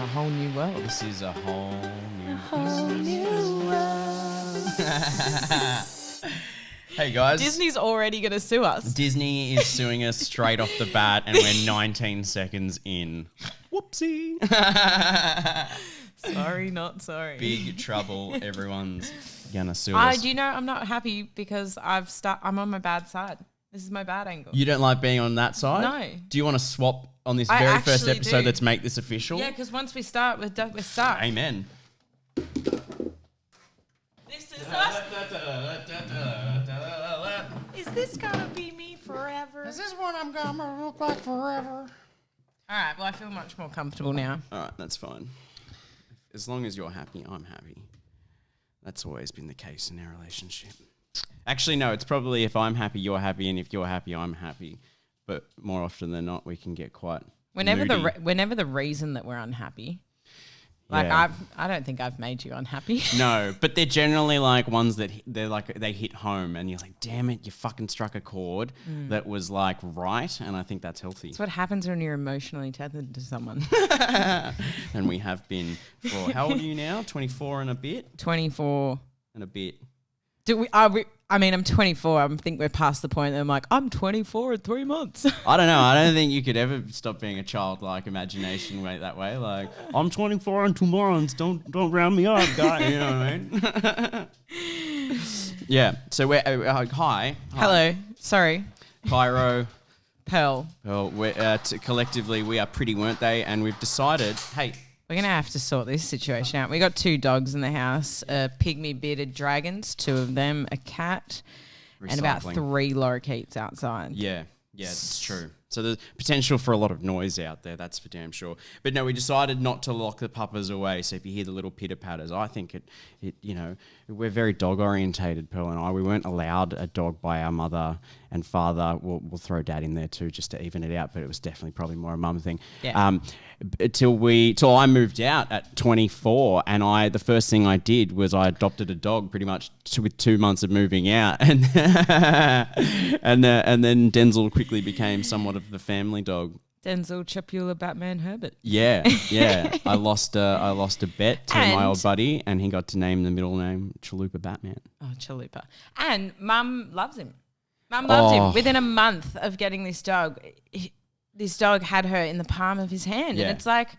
whole new world. This is a whole new world. Hey guys. Disney's already going to sue us. Disney is suing us straight off the bat and we're 19 seconds in. Whoopsie. Sorry, not sorry. Big trouble. Everyone's gonna sue us. Do you know I'm not happy because I'm on my bad side. This is my bad angle. You don't like being on that side? No. Do you want to swap on this I very first actually episode? do. Let's make this official. Yeah, because once we start, we're stuck. Amen. This is us. Is this gonna be me forever? Is this what I'm gonna look like forever? All right. Well, I feel much more comfortable now. All right, that's fine. As long as you're happy, I'm happy. That's always been the case in our relationship. Actually, no, it's probably if I'm happy, you're happy, and if you're happy, I'm happy. But more often than not, we can get quite Whenever moody. whenever the reason that we're unhappy, like Yeah. I don't think I've made you unhappy. No, but they're generally like ones that they hit home, and you're like, damn it, you fucking struck a chord that was like right, and I think that's healthy. It's what happens when you're emotionally tethered to someone. And we have been for how old are you now? 24 and a bit. 24. And a bit. I mean, I'm 24. I think we're past the point that I'm like, I'm 24 in 3 months. I don't know. I don't think you could ever stop being a childlike imagination that way. Like, I'm 24 in 2 months. Don't round me up, guy. You know what I mean? Yeah. So we're hi. Hello. Sorry. Kyro Pearl. Well, collectively we are pretty, weren't they? And we've decided, hey, We're going to have to sort this situation out. We got 2 dogs in the house, pygmy bearded dragons, 2 of them, a cat, and about recycling. 3 lorikeets outside. Yeah, it's true. So there's potential for a lot of noise out there, that's for damn sure. But no, we decided not to lock the puppas away. So if you hear the little pitter-patters, I think it you know, we're very dog-orientated, Pearl and I. We weren't allowed a dog by our mother and father. We'll throw dad in there too just to even it out, but it was definitely probably more a mum thing. Yeah. Till I moved out at 24, and the first thing I did was I adopted a dog pretty much with 2 months of moving out, and and then Denzel quickly became somewhat of the family dog. Denzel, Chapula, Batman, Herbert. Yeah. I lost a bet to my old buddy, and he got to name the middle name Chalupa Batman. Oh, Chalupa. And Mum loves him. Mum loved him. Within a month of getting this dog, this dog had her in the palm of his hand. Yeah. And it's like,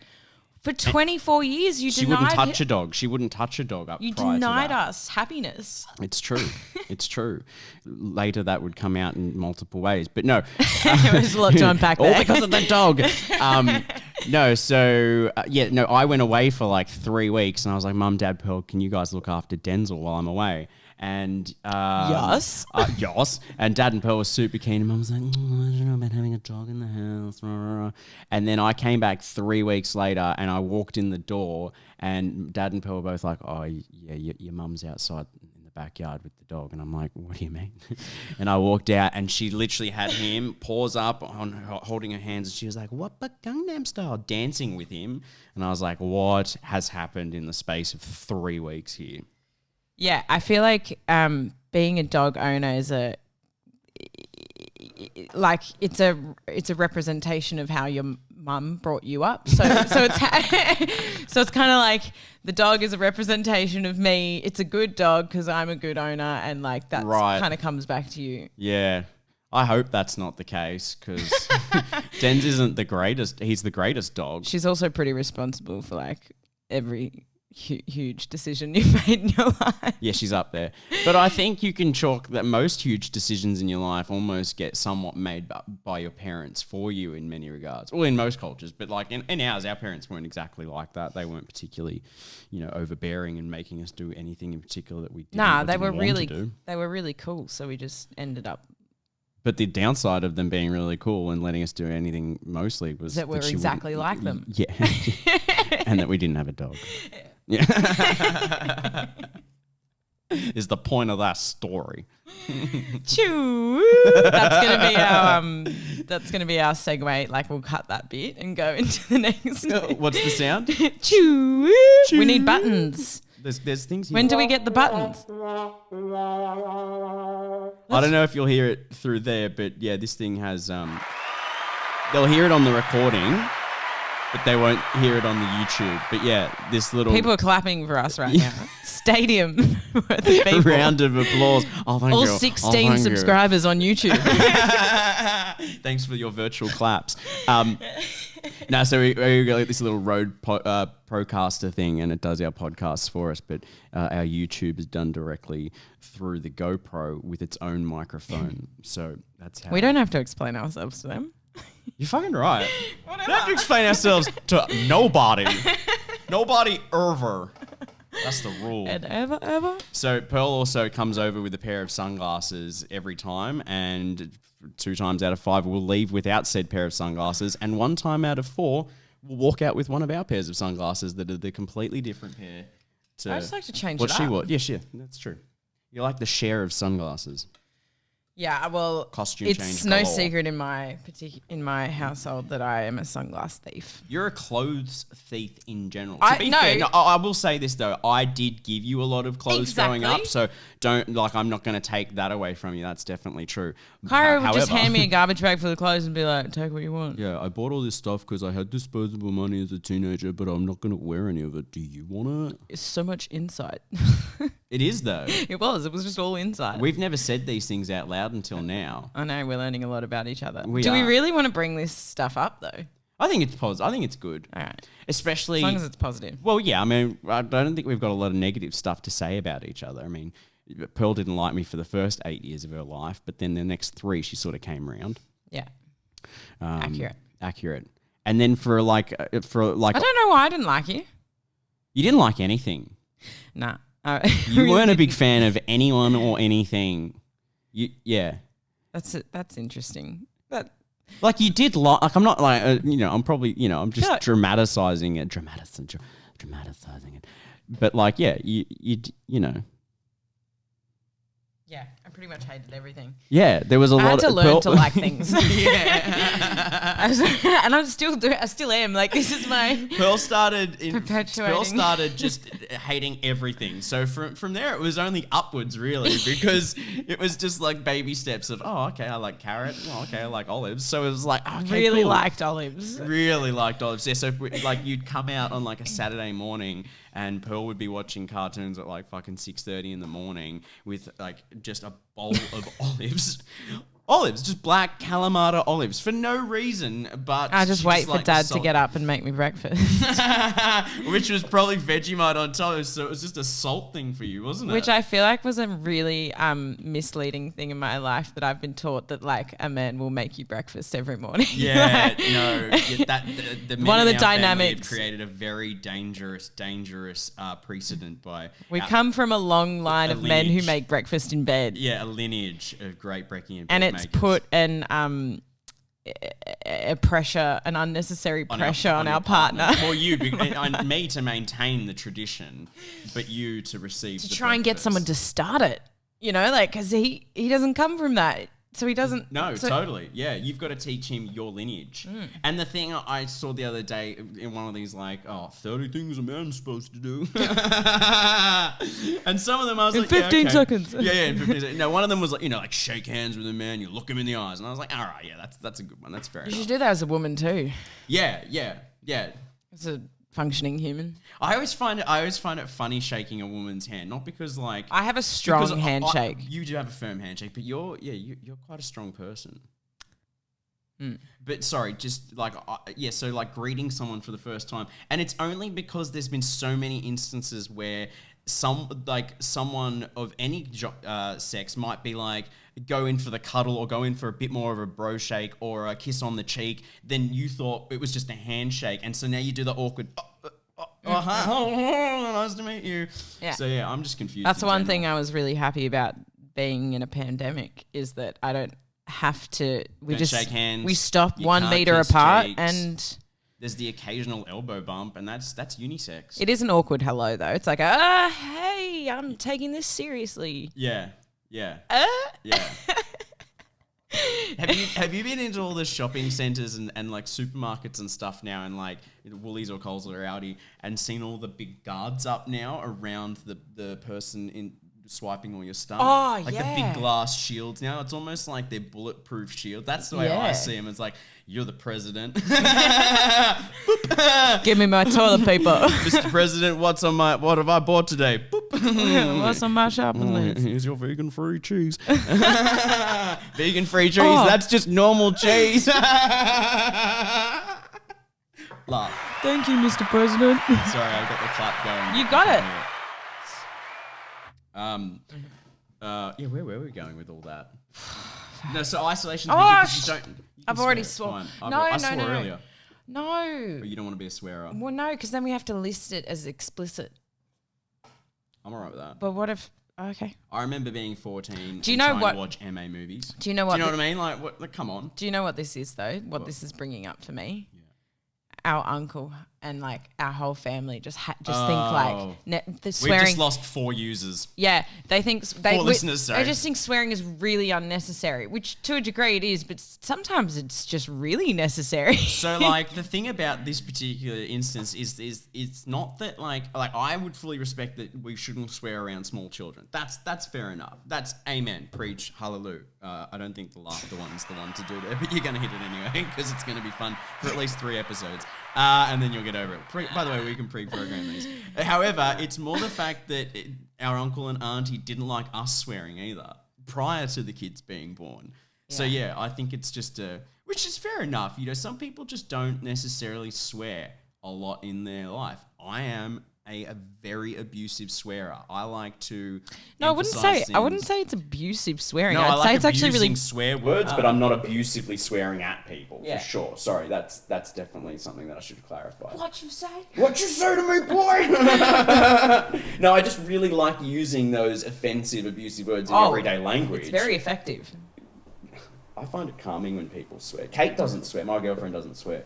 for 24 years, She wouldn't touch a dog. She wouldn't touch a dog up You prior to denied that. us happiness. It's true. It's true. Later, that would come out in multiple ways. But no. There's a lot to unpack there. All because of the dog. I went away for like 3 weeks, and I was like, Mum, Dad, Pearl, can you guys look after Denzel while I'm away? And Yes. yes. And Dad and Pearl were super keen. And Mum was like, I don't know about having a dog in the house. And then I came back 3 weeks later, and I walked in the door, and Dad and Pearl were both like, oh, yeah, your mum's outside in the backyard with the dog. And I'm like, what do you mean? And I walked out, and she literally had him paws up on holding her hands, and she was like, what but Gangnam Style, dancing with him. And I was like, what has happened in the space of 3 weeks here? Yeah, I feel like being a dog owner is it's a representation of how your mum brought you up. So it's so it's kind of like the dog is a representation of me. It's a good dog because I'm a good owner, and like that kind of comes back to you. Yeah. I hope that's not the case, because Denz isn't the greatest. He's the greatest dog. She's also pretty responsible for like every huge decision you've made in your life. Yeah, she's up there. But I think you can chalk that most huge decisions in your life almost get somewhat made by your parents for you in many regards. Well, in most cultures, but like in ours, our parents weren't exactly like that. They weren't particularly, overbearing and making us do anything in particular that we didn't. Nah, or they didn't were want really to do. they were really cool. So we just ended up. But the downside of them being really cool and letting us do anything mostly was that we're she exactly wouldn't- like them. Yeah. And that we didn't have a dog. Yeah. Is the point of that story. Choo. That's gonna be our segue. Like we'll cut that bit and go into the next. What's the sound? Choo. We need buttons. There's things here. When do we get the buttons? I don't know if you'll hear it through there, but yeah, this thing has they'll hear it on the recording. but they won't hear it on the YouTube. But yeah, this little People are clapping for us right now. Stadium worth of people. round of applause. Oh, thank All you. 16 thank subscribers on YouTube. you. Thanks for your virtual claps. No, so we got like this little Rode Procaster thing, and it does our podcasts for us. But our YouTube is done directly through the GoPro with its own microphone. So that's how We don't have to explain ourselves to them. You're fucking right. Whatever. We don't have to explain ourselves to nobody. Nobody ever. That's the rule. And ever? So Pearl also comes over with a pair of sunglasses every time, and 2 times out of 5 we'll leave without said pair of sunglasses, and 1 time out of 4 we'll walk out with one of our pairs of sunglasses that are the completely different pair. I just like to change what it she up. wore. Yeah, that's true. You like the share of sunglasses. Yeah, well, Costume it's change no galore. secret in my household that I am a sunglass thief. You're a clothes thief in general. I- To be no. fair, I will say this though. I did give you a lot of clothes growing up, Exactly. so I'm not going to take that away from you. That's definitely true. Kyro would just However- hand me a garbage bag full of clothes and be like, take what you want. Yeah, I bought all this stuff because I had disposable money as a teenager, but I'm not going to wear any of it. Do you want it? It's so much insight. It is though. It was just all inside. We've never said these things out loud until now. I know, we're learning a lot about each other. We Do we are. really want to bring this stuff up though? I think it's positive. I think it's good, All right. especially. As long as it's positive. Well, yeah. I mean, I don't think we've got a lot of negative stuff to say about each other. I mean, Pearl didn't like me for the first 8 years of her life, but then the next 3, she sort of came around. Yeah. Accurate. And then for like, I don't know why I didn't like you. you didn't like anything. Nah. You weren't a big fan of anyone or anything. Yeah. That's interesting. But Like you did like I'm not like I'm probably I'm just Yeah. dramatizing it. But like yeah, you know. yeah, I pretty much hated everything. Yeah, there was a I lot had to of learn Pearl- to like things. Yeah. And I still am. Like, this is my Pearl started Perpetuating. just hating everything. So from there it was only upwards really because it was just like baby steps of okay, I like carrot. Oh, okay, I like olives. So it was like okay, really cool. liked olives. Really liked olives. Yeah, so like you'd come out on like a Saturday morning and Pearl would be watching cartoons at like fucking 6:30 in the morning with like just a bowl of olives. Olives, just black Kalamata olives for no reason, but I just she wait for liked Dad salt. to get up and make me breakfast. Which was probably Vegemite on top, so it was just a salt thing for you, wasn't it? Which I feel like was a really misleading thing in my life that I've been taught that like a man will make you breakfast every morning. Yeah, no. The men One of in the our family dynamics. have created a very dangerous precedent by We come from a long line a of men who lineage. make breakfast in bed. a lineage of great breaking and And bed it's makers. put a pressure, an unnecessary pressure on our partner. Well, you, and me to maintain the tradition, but you to receive To the try and get breakfast. someone to start it, like, because he doesn't come from that. So he doesn't. No, so- totally. Yeah, you've got to teach him your lineage. Mm. And the thing I saw the other day in one of these, 30 things a man's supposed to do. And some of them I was In like, 15 okay. seconds. Yeah, in 15 seconds. No, one of them was like shake hands with a man, you look him in the eyes. And I was like, all right, yeah, that's a good one. That's fair You enough. should do that as a woman too. Yeah. As a functioning human. I always find it funny shaking a woman's hand, not because like I have a strong because handshake. you do have a firm handshake, but you're quite a strong person. But sorry, just like so like greeting someone for the first time, and it's only because there's been so many instances where someone of any sex might be like go in for the cuddle or go in for a bit more of a bro shake or a kiss on the cheek, then you thought it was just a handshake, and so now you do the awkward. Hi, nice to meet you. Yeah. So yeah, I'm just confused. That's in one general. thing I was really happy about being in a pandemic is that I don't have to. We Don't just shake hands. we stop You 1 can't meter kiss apart, cheeks. and There's the occasional elbow bump, and that's unisex. it is an awkward hello though. It's like, hey, I'm taking this seriously. Yeah. Yeah. Have you been into all the shopping centres and like supermarkets and stuff now, and like Woolies or Coles or Aldi, and seen all the big guards up now around the person in swiping all your stuff. Oh, like the big glass shields now. It's almost like they're bulletproof shield. That's the way I see them. It's like, you're the president. Give me my toilet paper. Mr. President, what have I bought today? What's on my shopping list? Here's your vegan-free cheese. Vegan-free cheese. That's just normal cheese. Laugh. Thank you, Mr. President. Sorry, I got the clap going. You got it. Where were we going with all that? No, so isolation. I've swear, already it's sworn. fine. No, I swore earlier. No. But you don't want to be a swearer. Well, no, because then we have to list it as explicit. I'm alright with that. But what if? Okay. I remember being 14. Do you know trying what? To watch MA movies. Do you know what? Do you know what I mean? Like, what? Like, come on. Do you know what this is though? What this is bringing up for me? Yeah. Our uncle and like our whole family just think like the swearing. We just lost 4 users. Yeah, they think they listeners, sorry. They just think swearing is really unnecessary, which to a degree it is, but sometimes it's just really necessary. So like the thing about this particular instance is it's not that like I would fully respect that we shouldn't swear around small children. That's fair enough. That's amen, preach, hallelujah. I don't think the laughter one's the one to do there, but you're gonna hit it anyway because it's gonna be fun for at least 3 episodes, and then you'll get over it. By the way, we can pre-program these. However, it's more the fact that our uncle and auntie didn't like us swearing either prior to the kids being born. Yeah. So yeah, I think it's just which is fair enough. You know, some people just don't necessarily swear a lot in their life. I am a very abusive swearer. I like to. No, I wouldn't say it's abusive swearing. No, I'd I like say it's actually really swear words, but I'm not abusively swearing at people Yeah. for sure. Sorry, that's definitely something that I should clarify. What you say? What you say to me, boy? No, I just really like using those offensive, abusive words in everyday language. It's very effective. I find it calming when people swear. Kate doesn't swear. My girlfriend doesn't swear.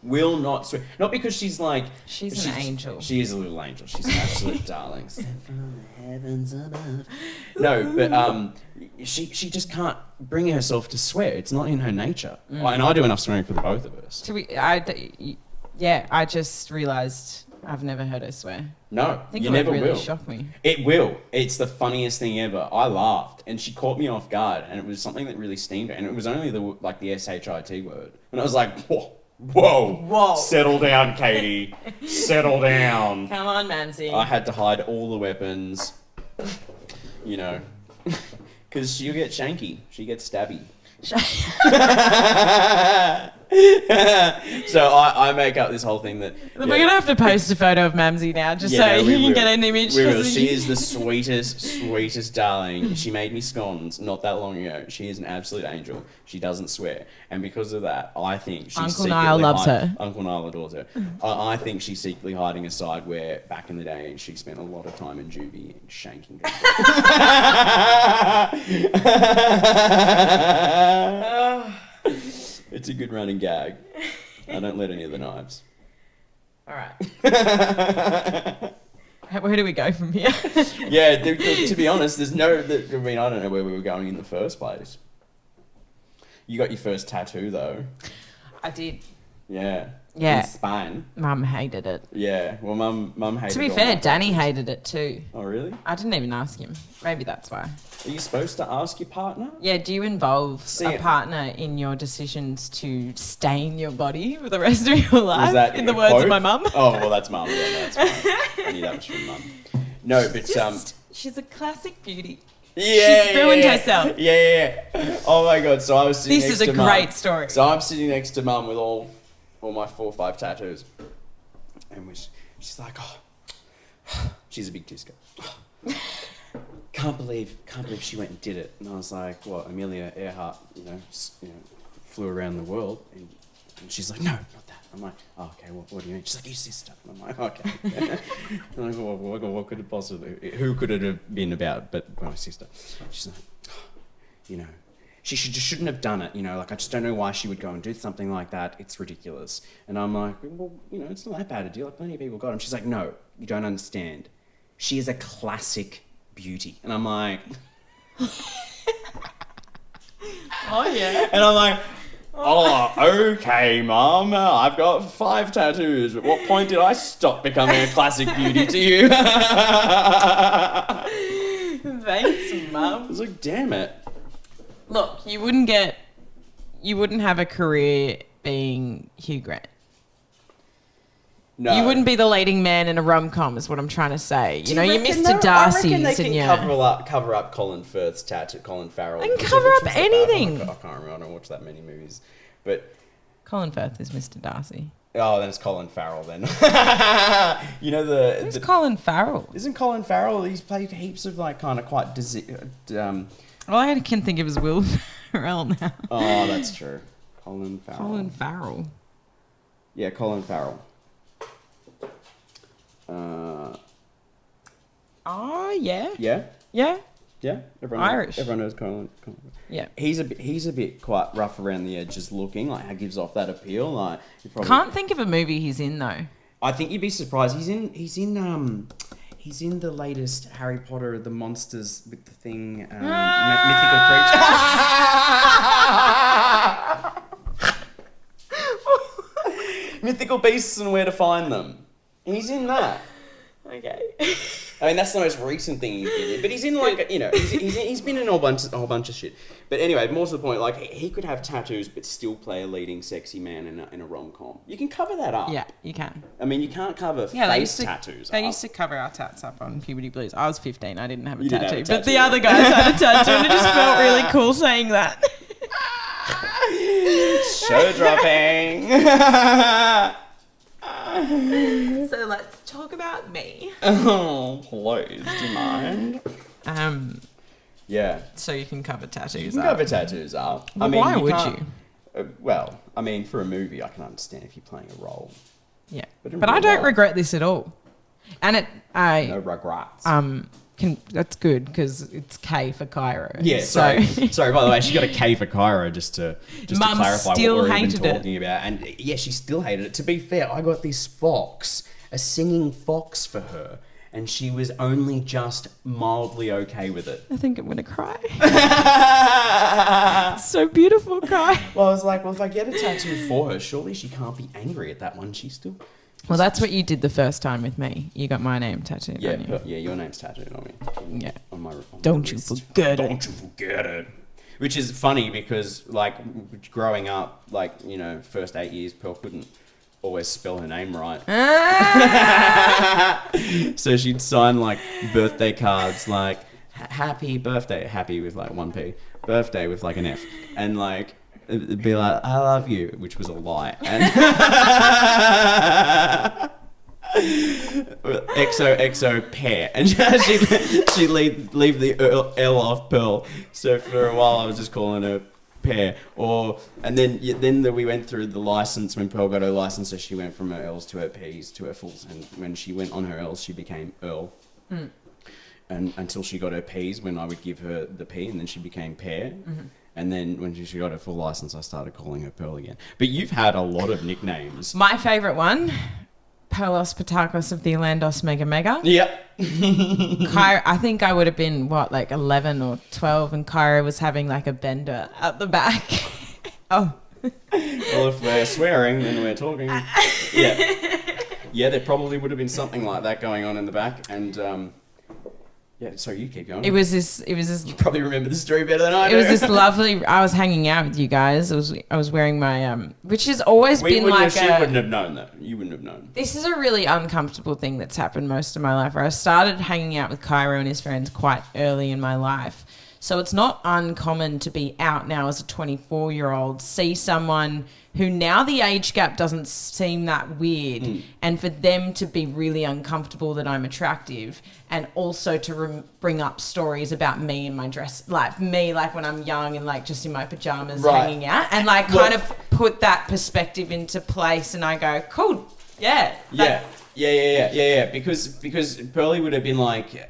Will not swear. Not because she's like... She's an angel. She is a little angel. She's an absolute darling. From the heavens above. No, but she just can't bring herself to swear. It's not in her nature. And I do enough swearing for the both of us. I just realised I've never heard her swear. No, I think you never would really will. shock me. It will. It's the funniest thing ever. I laughed, and she caught me off guard, and it was something that really steamed her, and it was only the SHIT word. And I was like, whoa. Settle down, Katie. Settle down. Come on, Manzi. I had to hide all the weapons, you know, because she'll get shanky. She gets stabby. So I make up this whole thing that we're gonna have to post a photo of Mamsie now, just so you can get an image. We will. She is the sweetest darling. She made me scones not that long ago. She is an absolute angel. She doesn't swear, and because of that, I think she's Uncle Niall loves her. Uncle Niall adores her. I think she's secretly hiding a side where back in the day she spent a lot of time in juvie and shanking people. It's a good running gag. I don't let any of the knives. All right. Where do we go from here? Yeah, to be honest, I don't know where we were going in the first place. You got your first tattoo, though. I did. Yeah. Yeah. In Spain. Mum hated it. Yeah. Well, Mum hated it. To be fair, Danny hated it too. Oh, really? I didn't even ask him. Maybe that's why. Are you supposed to ask your partner? Yeah, do you involve a partner in your decisions to stain your body for the rest of your life? Was that in the words of my mum? Oh, well, that's Mum. Yeah, that's fine. I knew that was from Mum. No, but she's a classic beauty. Yeah, she's ruined herself. Yeah. Oh my God! So I was sitting next to Mum. This is a great story. So I'm sitting next to Mum with all my 4 or 5 tattoos, and she's like, she's a big disco. Can't believe she went and did it. And I was like, what? Amelia Earhart, flew around the world, and she's like, no, not that. I'm like, oh, okay, what do you mean? She's like, your sister. And I'm like, okay. I'm like, what could it possibly, who could it have been about but my sister? She's like, she shouldn't have done it, I just don't know why she would go and do something like that. It's ridiculous. And I'm like, well, it's not that bad a deal. Like, plenty of people got them. She's like, no, you don't understand. She is a classic beauty. And I'm like, oh, yeah. And I'm like, oh, okay, Mum. I've got 5 tattoos. At what point did I stop becoming a classic beauty to you? Thanks, I Mum. was like, damn it. Look, you wouldn't have a career being Hugh Grant. No. You wouldn't be the leading man in a rom-com is what I'm trying to say. You know, you're reckon Mr. Darcy's I reckon they and can you're... cover up Colin Firth's tattoo, Colin Farrell. They can cover up anything. I can't remember. I don't watch that many movies. But... Colin Firth is Mr. Darcy. Oh, then it's Colin Farrell then. You know Who's Colin Farrell? Isn't Colin Farrell? He's played heaps of like kind of quite All I can think of is Will Ferrell now. Oh, that's true. Colin Farrell. Colin Farrell. Yeah, Colin Farrell. Oh, yeah. Yeah. Yeah. Yeah. Irish. Everyone knows Colin. Yeah. He's a bit quite rough around the edges looking. Like, how gives off that appeal. Like, Can't think of a movie he's in though. I think you'd be surprised. He's in the latest Harry Potter, the monsters with the thing, mythical creatures. Mythical beasts and where to find them. He's in that. Okay. I mean, that's the most recent thing he's been in. But he's in, like, you know, he's been in a whole bunch of shit. But anyway, more to the point, like, he could have tattoos but still play a leading sexy man in a rom-com. You can cover that up. Yeah, you can. I mean, you can't cover face tattoos They up. used to cover our tats up on Puberty Blues. I was 15. I didn't have a You didn't have tattoo. a But the tattoo. other guys had a tattoo and it just felt really cool saying that. Show dropping. So let's talk about me. Oh, please, do you mind? Yeah. So you can cover tattoos You can up. cover tattoos up. Well, why would can't- you? Well, I mean, for a movie, I can understand if you're playing a role. Yeah. But in But I real don't life- regret this at all. And No regrets. that's good because it's K for Kyro. Yeah, So sorry, by the way, she got a K for Kyro just to Mum clarify still what we're even hated it. talking about. And yeah, she still hated it. To be fair, I got this fox, a singing fox for her, and she was only just mildly okay with it. I think I'm gonna cry. It's so beautiful, Kai. Well, I was like, well, if I get a tattoo for her, surely she can't be angry at that one. She's still... Well, that's what you did the first time with me. You got my name tattooed Yeah, on you. yeah, your name's tattooed on me. Yeah. On my Don't you wrist. forget it. Don't you forget it. Which is funny because, like, growing up, like, you know, first 8 years, Pearl couldn't always spell her name right. So she'd sign, like, birthday cards, like, happy birthday, happy with, like, 1P, birthday with, like, an F. And, like, it'd be like, I love you, which was a lie. And XOXO pair. And she'd leave the L off Pearl. So for a while I was just calling her pair. And then we went through the license when Pearl got her license, so she went from her L's to her P's to her fulls. And when she went on her L's, she became Earl. And until she got her P's, when I would give her the P, and then she became pair. And then when she got her full license, I started calling her Pearl again. But you've had a lot of nicknames. My favourite one, Pearlos Patakos of the Alandos Mega Mega. Yep. Kyro, I think I would have been, like 11 or 12, and Kyro was having like a bender at the back. Oh. Well, if we're swearing, then we're talking. Yeah. Yeah, there probably would have been something like that going on in the back. And, yeah, so you keep going. It was this. You probably remember the story better than I do. It was this lovely. I was hanging out with you guys. I was wearing my which has always been like. She wouldn't have known that. You wouldn't have known. This is a really uncomfortable thing that's happened most of my life. Where I started hanging out with Kyro and his friends quite early in my life, so it's not uncommon to be out now as a 24-year-old, see someone who now the age gap doesn't seem that weird, and for them to be really uncomfortable that I'm attractive, and also to bring up stories about me in my dress, like when I'm young and like just in my pajamas hanging out, and like kind of put that perspective into place, and I go, cool, yeah. Yeah. Because Pearlie would have been like,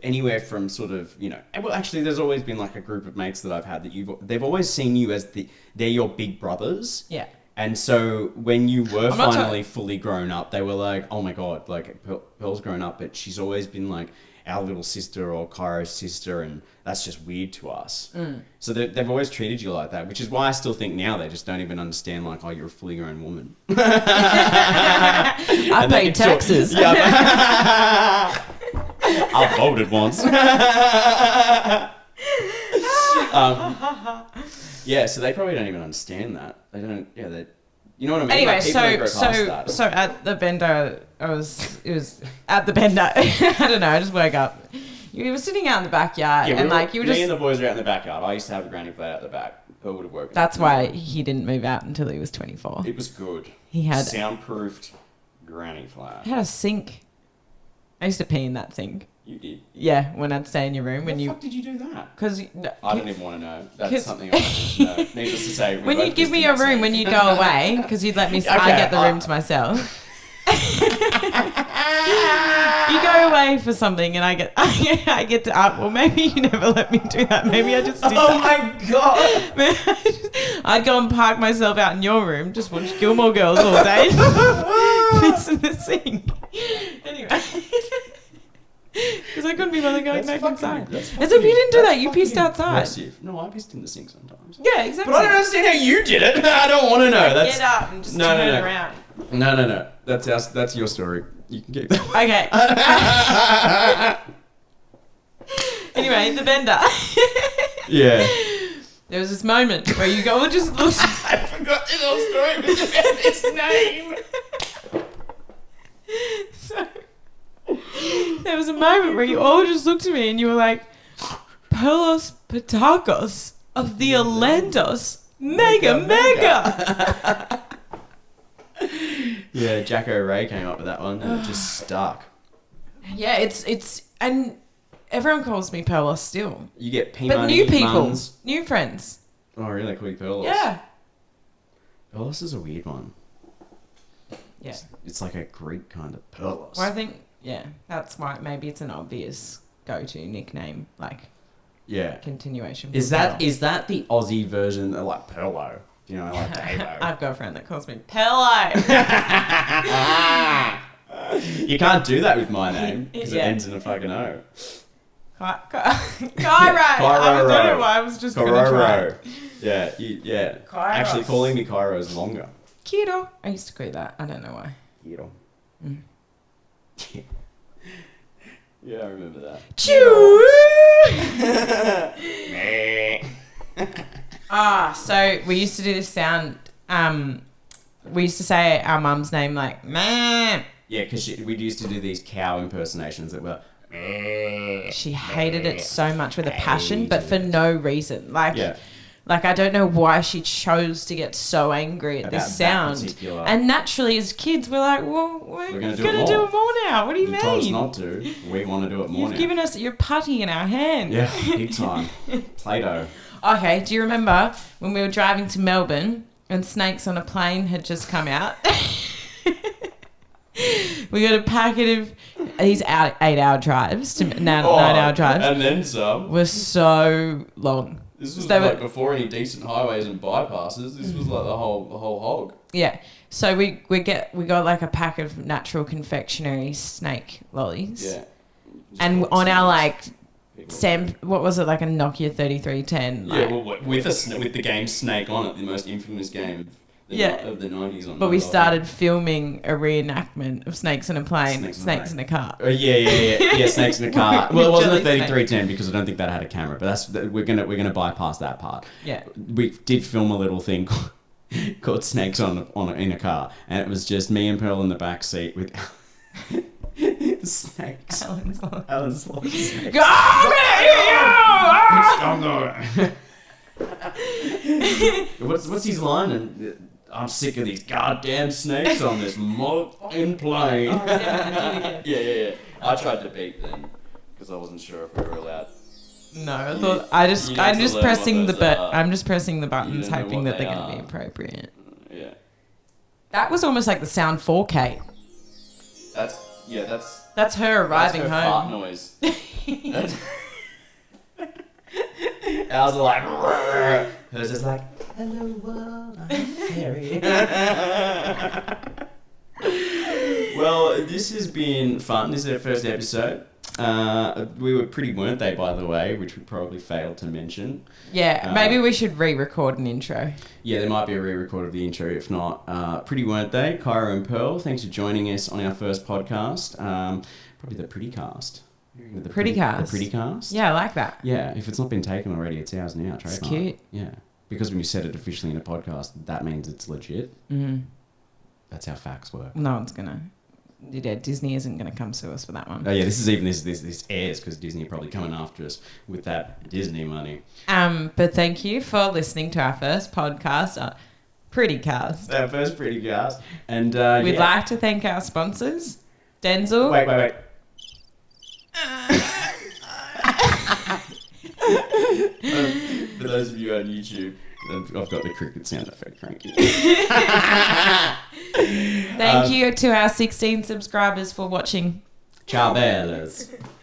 anywhere from sort of, you know, well, actually, there's always been like a group of mates that I've had that they've always seen you as they're your big brothers. Yeah. And so when you were finally fully grown up, they were like, oh my God, like Pearl's grown up, but she's always been like our little sister or Kyro's sister, and that's just weird to us. So they've always treated you like that, which is why I still think now they just don't even understand, like, oh, you're a fully grown woman. I pay taxes. I voted once. Yeah, so they probably don't even understand that. They don't. Yeah, they. You know what I mean? Anyway, like, people don't grow past that. so at the bender, it was at the bender. I don't know. I just woke up. You were sitting out in the backyard, Yeah, and like you were just. Me and the boys were out in the backyard. I used to have a granny flat out the back. Who would have woken up? That's why he didn't move out until he was 24. It was good. He had soundproofed granny flat. It had a sink. I used to pee in that sink. You did? Yeah, when I'd stay in your room. When the fuck did you do that? Because I don't even want to know. That's something I need to know. Needless to say, when you'd give me your room when you'd go away, because you'd let me, I get the room to myself. You go away for something, and I get to. Well, maybe you never let me do that. Maybe I just did. Oh my god! I'd go and park myself out in your room, just watch Gilmore Girls all day, piss in the sink. Anyway. Because I couldn't be bothered going back inside. As if you didn't do that, you pissed outside. Impressive. No, I pissed in the sink sometimes. Yeah, exactly. But I don't understand how you did it. I don't want to know. Get up and just turn it around. No. That's your story. You can keep that. Okay. Anyway, the bender. Yeah. There was this moment where you go, just look. I forgot this whole story about his name. So. There was a moment where you all just looked at me and you were like, Perlos Patakos of the Alentos Mega. Yeah, Jacko Ray came up with that one and it just stuck. Yeah, it's and everyone calls me Perlos still. You get P but money, new people, mums. new friends. Oh, really? They call you Perlos? Yeah. Perlos is a weird one. Yeah. It's like a Greek kind of Perlos. Well, I think, yeah, that's why maybe it's an obvious go-to nickname, like continuation. Is that the Aussie version of like Perlo? You know, like Davo. I've got a friend that calls me Perlo. You can't do that with my name because it ends in a fucking O. Kyro. I don't know why I was just going to try. Yeah, Kairos. Actually, calling me Kyro is longer. Kyro. I used to call that. I don't know why. Kyro. Yeah, I remember that. Choo! So we used to do this sound. We used to say our mum's name like, meh. Yeah, because we used to do these cow impersonations that were... She hated it so much with a passion, but for no reason. Like I don't know why she chose to get so angry at this sound. And naturally, as kids, we're like, well, we're going to do it more now. What do you mean? You told us not to. We want to do it more now. You've given us your putty in our hand. Yeah, big time. Play-Doh. Okay, do you remember when we were driving to Melbourne and Snakes on a Plane had just come out? We got a packet of these 8-hour drives to 9-hour drives. And then some. Were so long. This was like before any decent highways and bypasses. This was like the whole hog. Yeah. So we got like a pack of natural confectionery snake lollies. Yeah. And on our like what was it, like a Nokia 3310? Yeah, well, with the game Snake on it, the most infamous game of the 90s on. But we started filming a reenactment of Snakes in a Plane, Snakes in a Car. Yeah, Snakes in a Car. Well, it wasn't a 3310 because I don't think that had a camera, but we're gonna bypass that part. Yeah. We did film a little thing called Snakes in a Car, and it was just me and Pearl in the back seat with Snakes. Alan's lost snakes. What's his line? And I'm sick of these goddamn snakes on this motherfucking plane. Yeah. I tried to beep then because I wasn't sure if we were allowed. No, I thought I'm just pressing the buttons, hoping that they're going to be appropriate. Yeah. That was almost like the sound 4K. That's her arriving home. Fart noise. Ours are like, hers is like, hello world, I'm a fairy. Well, this has been fun. This is our first episode. We were pretty, weren't they, by the way, which we probably failed to mention. Yeah, maybe we should re-record an intro. Yeah, there might be a re-record of the intro. If not, pretty, weren't they? Kyro and Pearl, thanks for joining us on our first podcast. Probably the pretty cast. The Pretty cast. The pretty cast. Yeah, I like that. Yeah, if it's not been taken already, it's ours now. It's Trademark. cute. Yeah, because when you said it officially in a podcast, that means it's legit. Mm-hmm. That's how facts work. No one's gonna. Yeah, Disney isn't gonna come sue us for that one. Oh yeah, this airs because Disney are probably coming after us with that Disney money. But thank you for listening to our first podcast, Pretty Cast. Our first Pretty Cast, and we'd like to thank our sponsors, Denzel. Wait. For those of you on YouTube, I've got the cricket sound effect cranking. Thank you to our 16 subscribers for watching. Ciao, bellas.